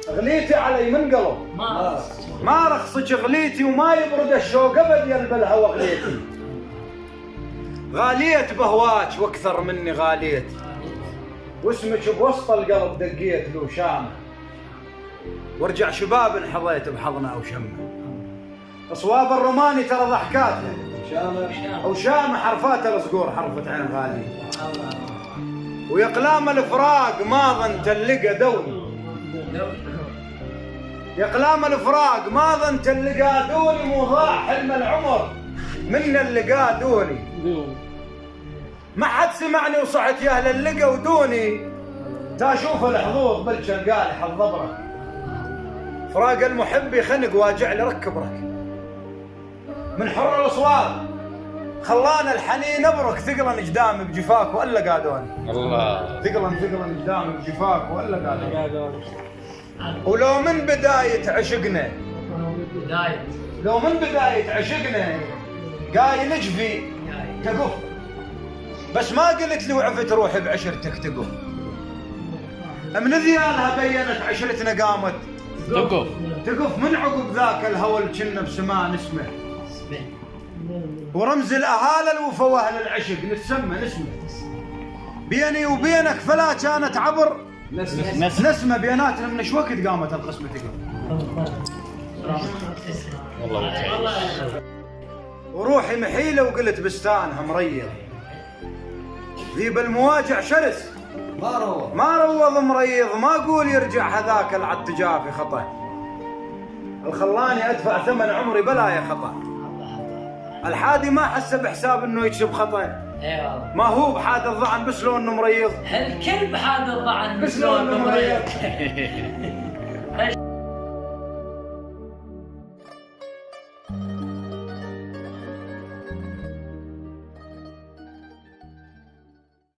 غليتي علي من قلب ما رخصك غليتي وما يبرد الشوق ابد يا بالهوى غليتي. غاليت بهواك واكثر مني غاليت، واسمك بوسط القلب دقيت له شامه، وارجع شباب انحظيت بحضنه او شمه. اصواب الروماني ترى ضحكاتها او شامه، حرفات الصقور حرفة عين غالي، ويقلام الفراق ما ظن تلقى دوني، يقلام الفراق ما ظن تلقى دوني، مو ضاع حلم العمر من اللقاء دوني. ما حد سمعني وصحت يا اهل اللقا ودوني، تاشوف الحظوظ بالشن قال حظبرك، فراق المحب يخنق واجع لي ركبرك، من حر الاصوات خلانا الحنين ابرك، ثقلا قدامي بجفاك والا قادوني. الله ثقلا قدامي بجفاك والا قادوني. ولو من بدايه عشقنا لو من بدايه عشقنا قايل اجفي تقف، بس ما قلت لي وعفت روحي بعشرتك تقف. من ذيالها بينت عشرتنا قامت تقف من عقب ذاك الهوى اللي كنا بسماء نسمه، ورمز الاهالي الوفا واهل العشق نسمه بيني وبينك فلا كانت عبر نسمه بيناتنا. من ايش وقت قامت القسمه تقف؟ والله وروحي محيله وقلت بستانها مريض، ذيب المواجع شرس ما روض مريض، ما اقول يرجع هذاك العتجافي خطأ، الخلاني ادفع ثمن عمري بلا يا خطأ. الحادي ما حس بحساب انه يكسب خطأ، ما هو بحاد الضعن بس لو انه مريض، الكلب حاد الضعن بس لو انه مريض.